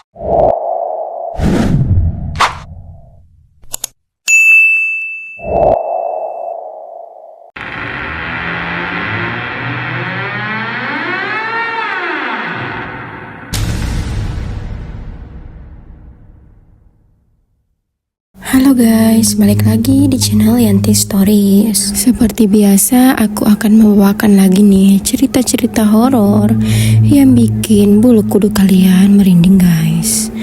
Halo guys, balik lagi di channel Yanti Stories. Seperti biasa, aku akan membawakan lagi nih cerita-cerita horor yang bikin bulu kuduk kalian merinding guys.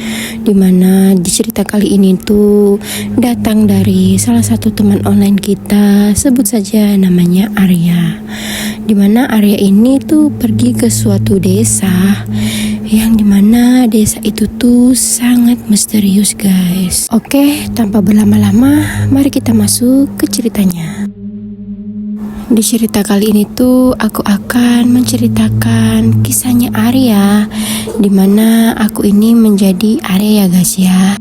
Dimana di cerita kali ini tuh datang dari salah satu teman online kita, sebut saja namanya Arya. Dimana Arya ini tuh pergi ke suatu desa yang dimana desa itu tuh sangat misterius guys. Oke, tanpa berlama-lama, mari kita masuk ke ceritanya. Di cerita kali ini tuh aku akan menceritakan kisahnya Arya, dimana aku ini menjadi Arya ya guys ya.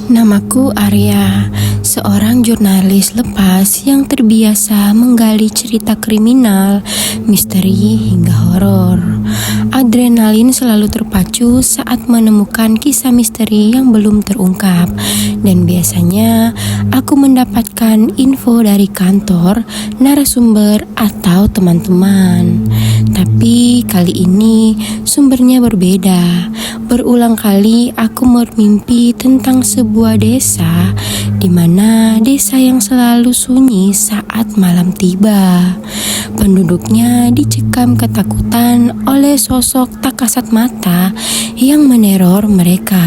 Namaku Arya, seorang jurnalis lepas yang terbiasa menggali cerita kriminal, misteri hingga horor. Adrenalin selalu terpacu saat menemukan kisah misteri yang belum terungkap, dan biasanya aku mendapatkan info dari kantor, narasumber, atau teman-teman. Tapi kali ini sumbernya berbeda. Berulang kali aku bermimpi tentang sebuah desa, di mana desa yang selalu sunyi saat malam tiba. Penduduknya dicekam ketakutan oleh sosok tak kasat mata yang meneror mereka.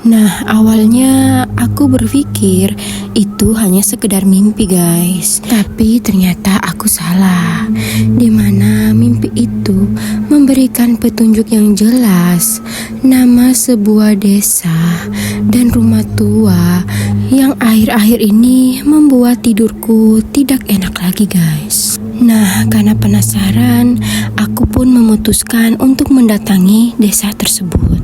Nah, awalnya aku berpikir itu hanya sekedar mimpi guys. Tapi ternyata aku salah. Dimana mimpi itu memberikan petunjuk yang jelas, nama sebuah desa dan rumah tua yang akhir-akhir ini membuat tidurku tidak enak lagi guys. Nah, karena penasaran, aku pun memutuskan untuk mendatangi desa tersebut.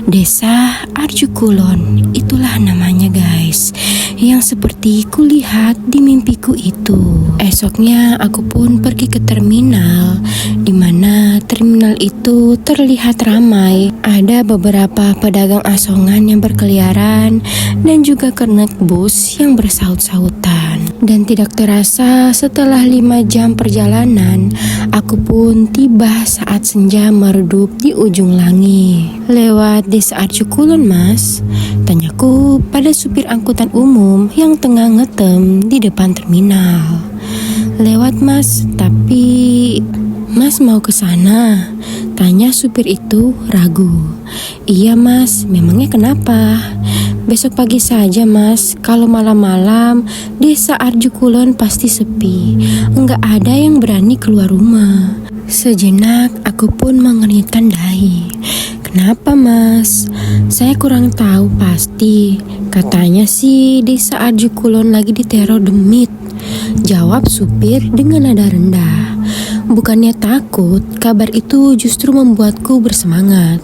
Desa Arjukulon, itulah namanya guys, yang seperti kulihat di mimpiku itu. Esoknya aku pun pergi ke terminal, di mana terminal itu terlihat ramai. Ada beberapa pedagang asongan yang berkeliaran dan juga kernet bus yang bersaut-sautan. Dan tidak terasa setelah 5 jam perjalanan, aku pun tiba saat senja meredup di ujung langit. Lewat desa Arjukulon mas? Tanyaku pada supir angkutan umum yang tengah ngetem di depan terminal. Lewat mas, tapi mas mau ke sana? Tanya supir itu ragu. Iya mas, memangnya kenapa? Besok pagi saja mas, kalau malam-malam desa Arjukulon pasti sepi. Enggak ada yang berani keluar rumah. Sejenak aku pun mengernyitkan dahi. Kenapa mas? Saya kurang tahu pasti. Katanya sih desa Arjukulon lagi diteror demit. Jawab supir dengan nada rendah. Bukannya takut, kabar itu justru membuatku bersemangat.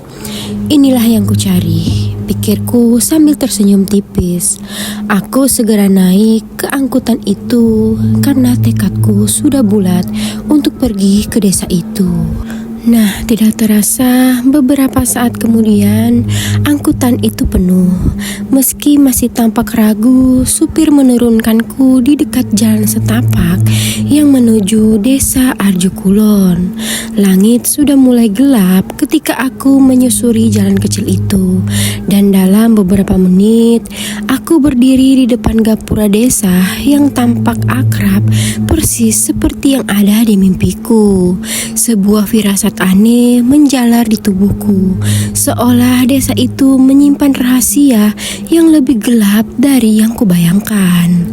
Inilah yang kucari, pikirku sambil tersenyum tipis. Aku segera naik ke angkutan itu karena tekadku sudah bulat untuk pergi ke desa itu. Nah, tidak terasa beberapa saat kemudian angkutan itu penuh. Meski masih tampak ragu, supir menurunkanku di dekat jalan setapak yang menuju desa Arjukulon. Langit sudah mulai gelap ketika aku menyusuri jalan kecil itu. Dan dalam beberapa menit, aku berdiri di depan gapura desa yang tampak akrab, persis seperti yang ada di mimpiku. Sebuah firasat aneh menjalar di tubuhku, seolah desa itu menyimpan rahasia yang lebih gelap dari yang kubayangkan.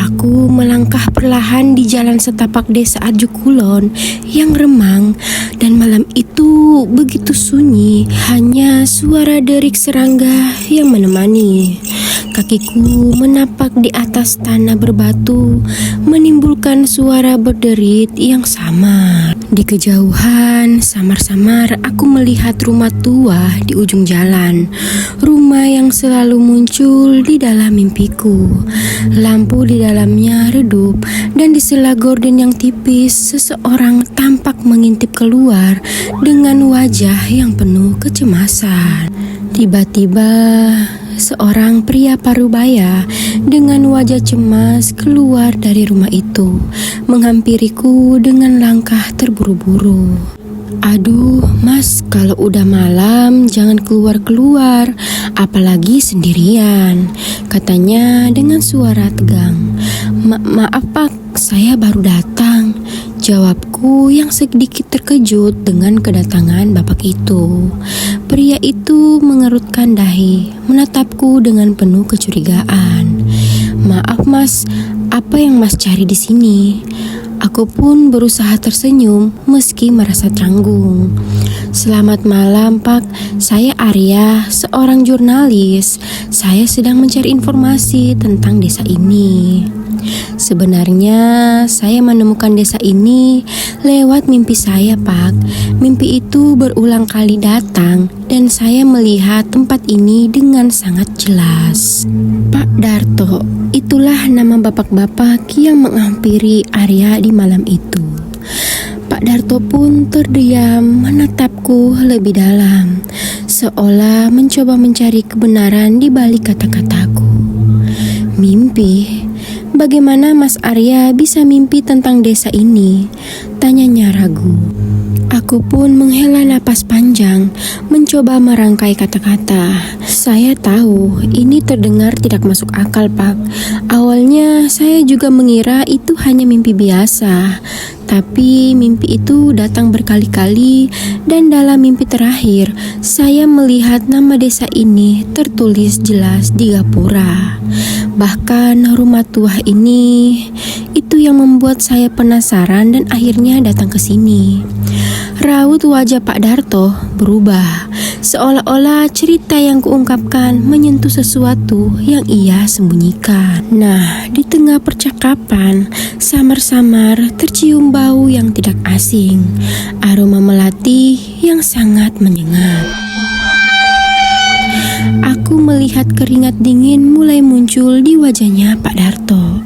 Aku melangkah perlahan di jalan setapak desa Arjukulon yang remang, dan malam itu begitu sunyi, hanya suara derik serangga yang menemani. Kakiku menapak di atas tanah berbatu, menimbulkan suara berderit yang samar. Di kejauhan, samar-samar aku melihat rumah tua di ujung jalan. Rumah yang selalu muncul di dalam mimpiku. Lampu di dalamnya redup, dan di sela gorden yang tipis, seseorang tampak mengintip keluar dengan wajah yang penuh kecemasan. Tiba-tiba seorang pria parubaya dengan wajah cemas keluar dari rumah itu, menghampiriku dengan langkah terburu-buru. "Aduh mas, kalau udah malam jangan keluar-keluar, apalagi sendirian," katanya dengan suara tegang. Maaf pak, saya baru datang," jawabku yang sedikit terkejut dengan kedatangan bapak itu. Pria itu mengerutkan dahi, menatapku dengan penuh kecurigaan. "Maaf mas, apa yang mas cari di sini?" Aku pun berusaha tersenyum meski merasa canggung. "Selamat malam pak, saya Arya, seorang jurnalis. Saya sedang mencari informasi tentang desa ini. Sebenarnya saya menemukan desa ini lewat mimpi saya pak. Mimpi itu berulang kali datang dan saya melihat tempat ini dengan sangat jelas." "Pak Darto, itulah nama bapak-bapak yang menghampiri Arya di malam itu." Pak Darto pun terdiam menatapku lebih dalam, seolah mencoba mencari kebenaran di balik kata-kataku. "Mimpi? Bagaimana Mas Arya bisa mimpi tentang desa ini?" tanyanya ragu. Aku pun menghela napas panjang, mencoba merangkai kata-kata. "Saya tahu ini terdengar tidak masuk akal, Pak. Awalnya saya juga mengira itu hanya mimpi biasa. Tapi mimpi itu datang berkali-kali dan dalam mimpi terakhir saya melihat nama desa ini tertulis jelas di gapura. Bahkan rumah tua ini, itu yang membuat saya penasaran dan akhirnya datang ke sini." Raut wajah Pak Darto berubah, seolah-olah cerita yang kuungkapkan menyentuh sesuatu yang ia sembunyikan. Nah, di tengah percakapan, samar-samar tercium bau yang tidak asing, aroma melati yang sangat menyengat. Aku melihat keringat dingin mulai muncul di wajahnya Pak Darto.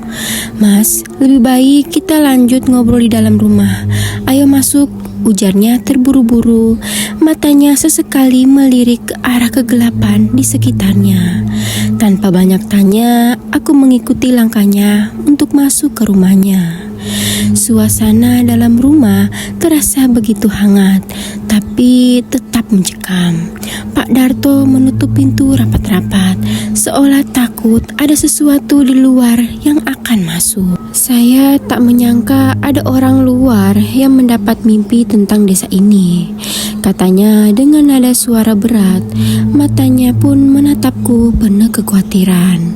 "Mas, lebih baik kita lanjut ngobrol di dalam rumah. Ayo masuk," ujarnya terburu-buru. Matanya sesekali melirik ke arah kegelapan di sekitarnya. Tanpa banyak tanya, aku mengikuti langkahnya untuk masuk ke rumahnya. Suasana dalam rumah terasa begitu hangat, tapi tetap mencekam. Pak Darto menutup pintu rapat-rapat, seolah takut ada sesuatu di luar yang akan masuk. Saya tak menyangka ada orang luar yang mendapat mimpi tentang desa ini, katanya dengan nada suara berat. Matanya pun menatapku penuh kekhawatiran.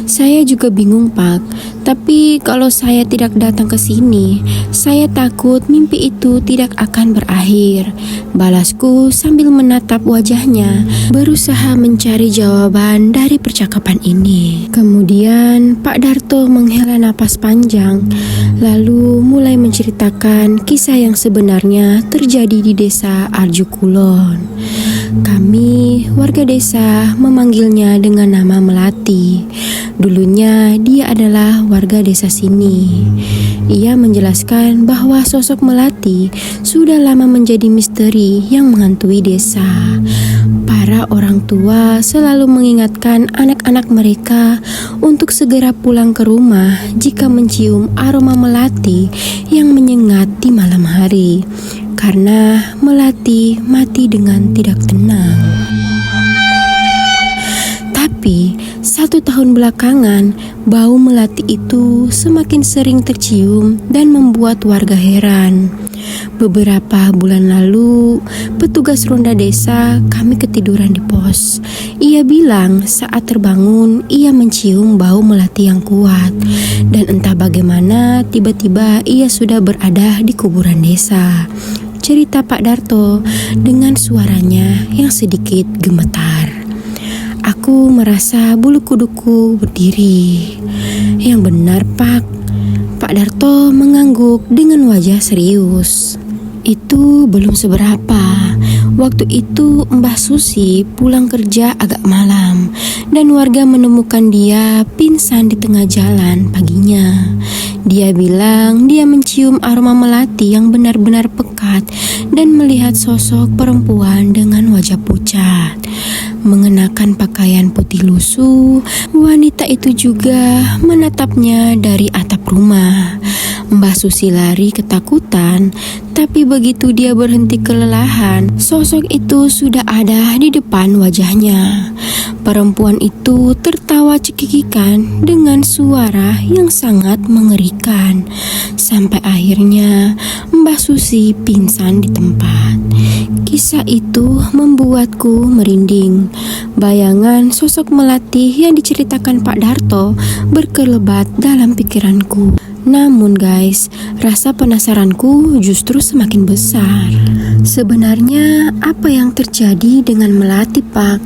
"Saya juga bingung, Pak. Tapi kalau saya tidak datang ke sini, saya takut mimpi itu tidak akan berakhir," balasku sambil menatap wajahnya, berusaha mencari jawaban dari percakapan ini. Kemudian Pak Darto menghela napas panjang, lalu mulai menceritakan kisah yang sebenarnya terjadi di desa Arju Kulon. Kami, warga desa, memanggilnya dengan nama Melati. Dulunya dia adalah warga desa sini. Ia menjelaskan bahwa sosok Melati sudah lama menjadi misteri yang menghantui desa. Para orang tua selalu mengingatkan anak-anak mereka untuk segera pulang ke rumah jika mencium aroma melati yang menyengat di malam hari, karena melati mati dengan tidak tenang. Tapi 1 tahun belakangan, bau melati itu semakin sering tercium dan membuat warga heran. Beberapa bulan lalu, petugas ronda desa kami ketiduran di pos. Ia bilang saat terbangun ia mencium bau melati yang kuat, dan entah bagaimana tiba-tiba ia sudah berada di kuburan desa. Cerita Pak Darto dengan suaranya yang sedikit gemetar. Aku merasa bulu kuduku berdiri. "Yang benar, Pak." Pak Darto mengangguk dengan wajah serius. "Itu belum seberapa. Waktu itu Mbah Susi pulang kerja agak malam dan warga menemukan dia pingsan di tengah jalan paginya. Dia bilang dia mencium aroma melati yang benar-benar pekat dan melihat sosok perempuan dengan wajah pucat, mengenakan pakaian putih lusuh. Wanita itu juga menatapnya dari atap rumah. Mbah Susi lari ketakutan, tapi begitu dia berhenti kelelahan, sosok itu sudah ada di depan wajahnya. Perempuan itu tertawa cekikikan dengan suara yang sangat mengerikan, sampai akhirnya Mbah Susi pingsan di tempat. Kisah itu membuatku merinding. Bayangan sosok melati yang diceritakan Pak Darto berkelebat dalam pikiranku. Namun guys, rasa penasaranku justru semakin besar. Sebenarnya apa yang terjadi dengan Melati, Pak?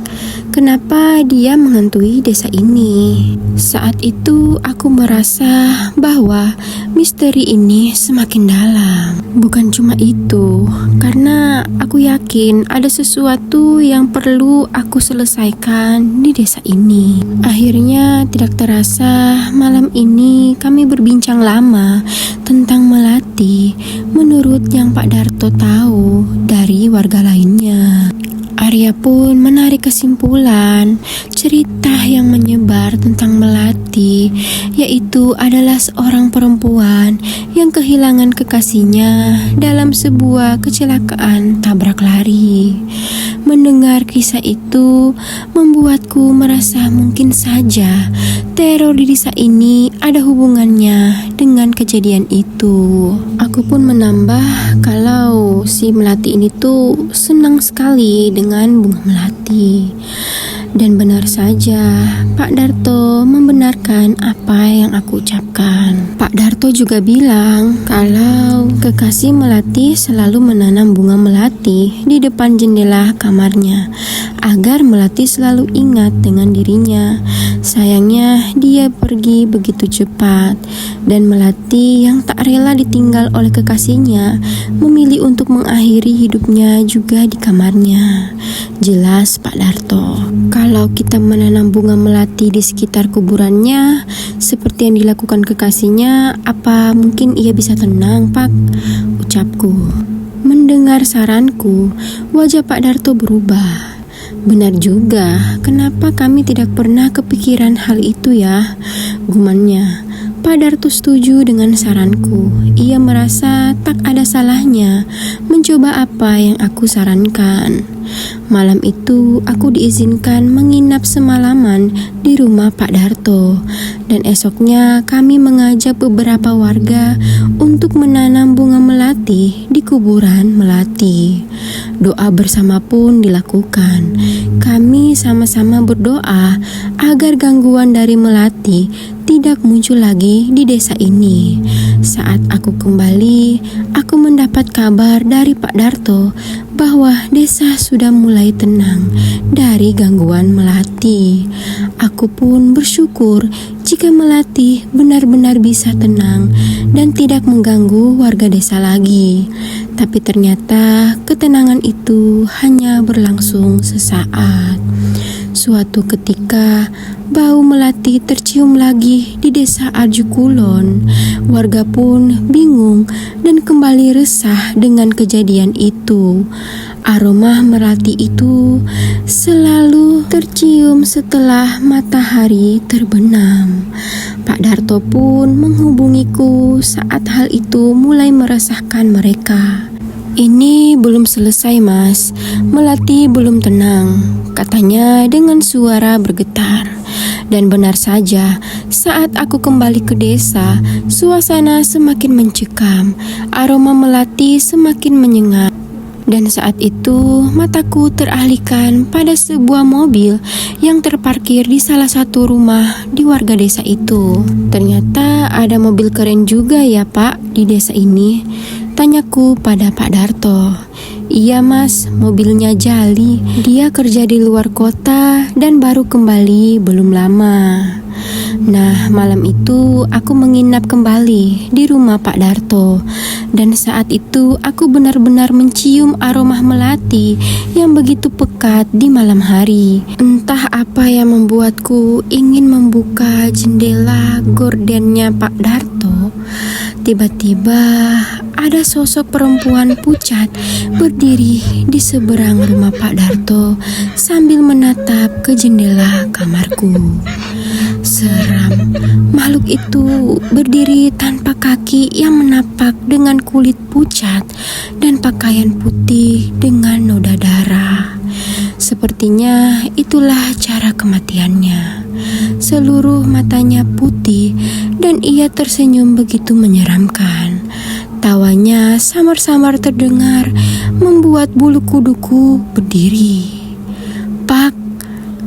Kenapa dia menghantui desa ini? Saat itu aku merasa bahwa misteri ini semakin dalam. Bukan cuma itu, karena aku yakin ada sesuatu yang perlu aku selesaikan di desa ini. Akhirnya tidak terasa malam ini kami berbincang lama tentang Melati menurut yang Pak Darto tahu dari warga lainnya. Arya pun menarik kesimpulan cerita yang menyebar tentang Melati, yaitu adalah seorang perempuan yang kehilangan kekasihnya dalam sebuah kecelakaan tabrak lari. Mendengar kisah itu membuatku merasa mungkin saja teror di desa ini ada hubungannya dengan kejadian itu. Aku pun menambah kalau si Melati ini tuh senang sekali dengan bunga melati. Dan benar saja, Pak Darto membenarkan apa yang aku ucapkan. Pak Darto juga bilang kalau kekasih Melati selalu menanam bunga melati di depan jendela kamarnya agar Melati selalu ingat dengan dirinya. Sayangnya dia pergi begitu cepat dan Melati yang tak rela ditinggal oleh kekasihnya memilih untuk mengakhiri hidupnya juga di kamarnya. Jelas Pak Darto, kalau kita menanam bunga melati di sekitar kuburannya seperti yang dilakukan kekasihnya, apa mungkin ia bisa tenang, Pak? Ucapku. Mendengar saranku, wajah Pak Darto berubah. Benar juga, kenapa kami tidak pernah kepikiran hal itu ya? Gumannya. Pak Darto setuju dengan saranku. Ia merasa tak ada salahnya mencoba apa yang aku sarankan. Malam itu aku diizinkan menginap semalaman di rumah Pak Darto, dan esoknya kami mengajak beberapa warga untuk menanam bunga melati di kuburan Melati. Doa bersama pun dilakukan. Kami sama-sama berdoa agar gangguan dari Melati tidak muncul lagi di desa ini. Saat aku kembali, aku mendapat kabar dari Pak Darto bahwa desa sudah mulai tenang dari gangguan Melati. Aku pun bersyukur jika Melati benar-benar bisa tenang dan tidak mengganggu warga desa lagi. Tapi ternyata ketenangan itu hanya berlangsung sesaat. Suatu ketika, bau melati tercium lagi di desa Arjukulon. Warga pun bingung dan kembali resah dengan kejadian itu. Aroma melati itu selalu tercium setelah matahari terbenam. Pak Darto pun menghubungiku saat hal itu mulai meresahkan mereka. Ini belum selesai, Mas. Melati belum tenang, katanya dengan suara bergetar. Dan benar saja, saat aku kembali ke desa, suasana semakin mencekam, aroma melati semakin menyengat. Dan saat itu mataku teralihkan pada sebuah mobil yang terparkir di salah satu rumah di warga desa itu. Ternyata ada mobil keren juga ya Pak di desa ini, tanyaku pada Pak Darto. Iya mas, mobilnya Jali. Dia kerja di luar kota dan baru kembali belum lama. Nah, malam itu aku menginap kembali di rumah Pak Darto. Dan saat itu aku benar-benar mencium aroma melati yang begitu pekat di malam hari. Entah apa yang membuatku ingin membuka jendela gordennya Pak Darto. Tiba-tiba ada sosok perempuan pucat berdiri di seberang rumah Pak Darto sambil menatap ke jendela kamarku. Seram, makhluk itu berdiri tanpa kaki yang menapak dengan kulit pucat dan pakaian putih dengan noda darah. Sepertinya itulah cara kematiannya. Seluruh matanya putih dan ia tersenyum begitu menyeramkan. Tawanya samar-samar terdengar membuat bulu kuduku berdiri. Pak,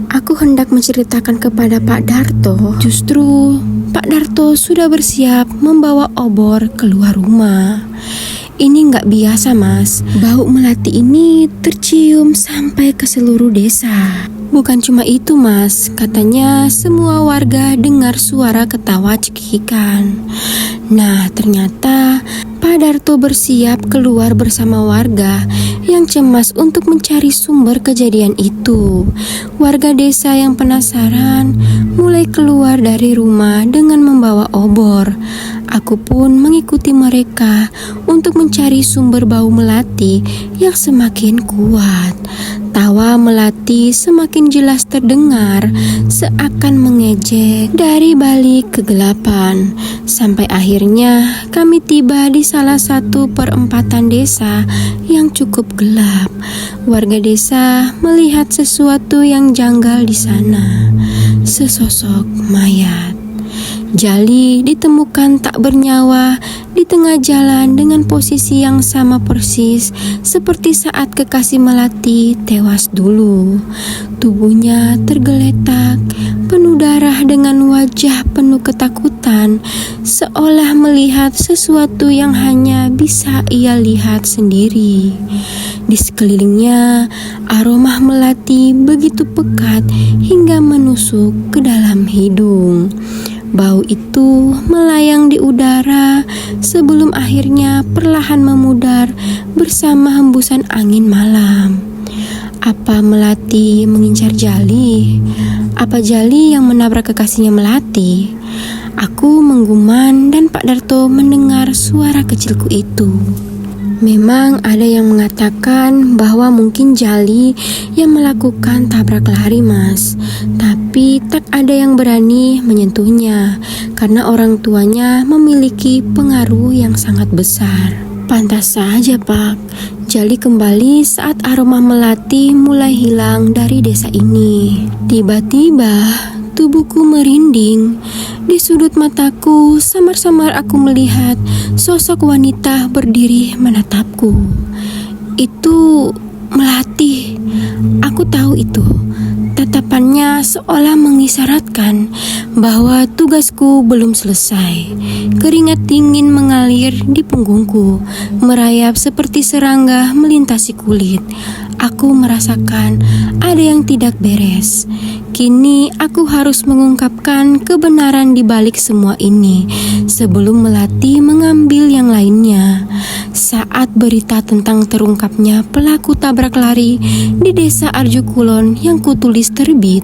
aku hendak menceritakan kepada Pak Darto. Justru Pak Darto sudah bersiap membawa obor keluar rumah. Ini nggak biasa mas, bau melati ini tercium sampai ke seluruh desa. Bukan cuma itu mas, katanya semua warga dengar suara ketawa cekikikan. Nah ternyata Pak Darto bersiap keluar bersama warga yang cemas untuk mencari sumber kejadian itu. Warga desa yang penasaran mulai keluar dari rumah dengan membawa obor. Aku pun mengikuti mereka untuk mencari sumber bau melati yang semakin kuat. Tawa melati semakin jelas terdengar, seakan mengejek dari balik kegelapan. Sampai akhirnya kami tiba di salah satu perempatan desa yang cukup gelap. Warga desa melihat sesuatu yang janggal di sana. Sesosok mayat. Jali ditemukan tak bernyawa di tengah jalan dengan posisi yang sama persis seperti saat kekasih melati tewas dulu. Tubuhnya tergeletak, penuh darah dengan wajah penuh ketakutan, seolah melihat sesuatu yang hanya bisa ia lihat sendiri. Di sekelilingnya, aroma melati begitu pekat hingga menusuk ke dalam hidung. Bau itu melayang di udara sebelum akhirnya perlahan memudar bersama hembusan angin malam. Apa melati mengincar Jali? Apa Jali yang menabrak kekasihnya melati? Aku menggumam dan Pak Darto mendengar suara kecilku itu. Memang ada yang mengatakan bahwa mungkin Jali yang melakukan tabrak lari mas. Tapi tak ada yang berani menyentuhnya karena orang tuanya memiliki pengaruh yang sangat besar. Pantas saja Pak, Jali kembali saat aroma melati mulai hilang dari desa ini. Tiba-tiba tubuhku merinding. Di sudut mataku samar-samar aku melihat sosok wanita berdiri menatapku. Itu melati. Aku tahu itu. Tatapannya seolah mengisyaratkan bahwa tugasku belum selesai. Keringat dingin mengalir di punggungku, merayap seperti serangga melintasi kulit. Aku merasakan ada yang tidak beres. Kini aku harus mengungkapkan kebenaran di balik semua ini sebelum melati mengambil yang lainnya. Saat berita tentang terungkapnya pelaku tabrak lari di desa Arjo Kulon yang kutulis terbit,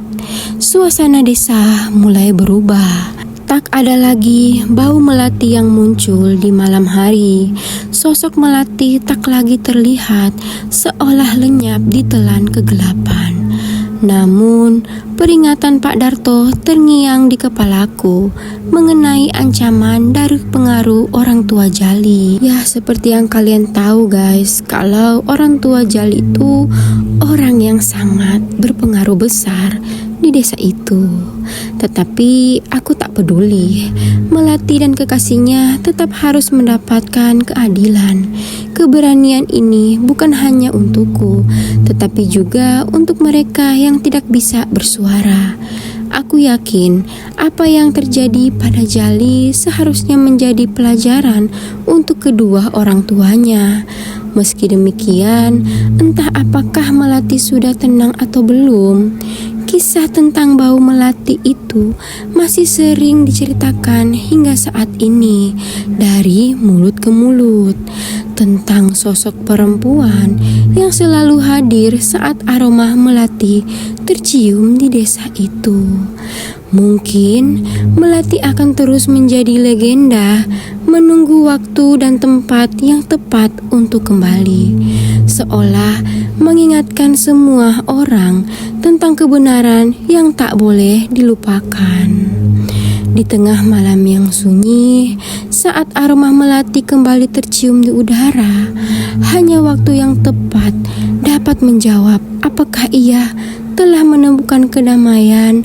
suasana desa mulai berubah. Tak ada lagi bau melati yang muncul di malam hari. Sosok melati tak lagi terlihat, seolah lenyap di telan kegelapan. Namun, peringatan Pak Darto terngiang di kepalaku mengenai ancaman dari pengaruh orang tua Jali. Ya, seperti yang kalian tahu guys, kalau orang tua Jali itu orang yang sangat berpengaruh besar di desa itu. Tetapi aku tak peduli. Melati dan kekasihnya tetap harus mendapatkan keadilan. Keberanian ini bukan hanya untukku, tetapi juga untuk mereka yang tidak bisa bersuara. Aku yakin apa yang terjadi pada Jali seharusnya menjadi pelajaran untuk kedua orang tuanya. Meski demikian, entah apakah Melati sudah tenang atau belum, kisah tentang bau melati itu masih sering diceritakan hingga saat ini dari mulut ke mulut, tentang sosok perempuan yang selalu hadir saat aroma melati tercium di desa itu. Mungkin melati akan terus menjadi legenda, menunggu waktu dan tempat yang tepat untuk kembali, seolah mengingatkan semua orang tentang kebenaran yang tak boleh dilupakan. Di tengah malam yang sunyi, saat aroma melati kembali tercium di udara, hanya waktu yang tepat dapat menjawab apakah ia telah menemukan kedamaian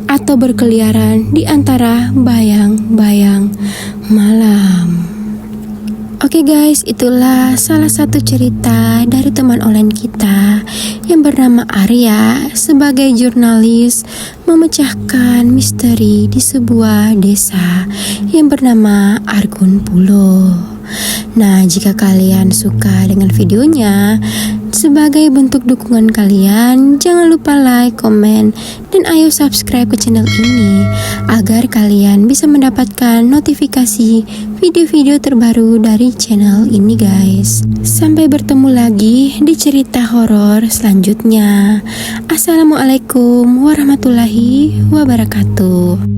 atau berkeliaran di antara bayang-bayang malam. Oke guys, itulah salah satu cerita dari teman online kita yang bernama Arya sebagai jurnalis memecahkan misteri di sebuah desa yang bernama Argun Pulo. Nah, jika kalian suka dengan videonya, sebagai bentuk dukungan kalian, jangan lupa like, komen, dan ayo subscribe ke channel ini agar kalian bisa mendapatkan notifikasi video-video terbaru dari channel ini guys. Sampai bertemu lagi di cerita horor selanjutnya. Assalamualaikum warahmatullahi wabarakatuh.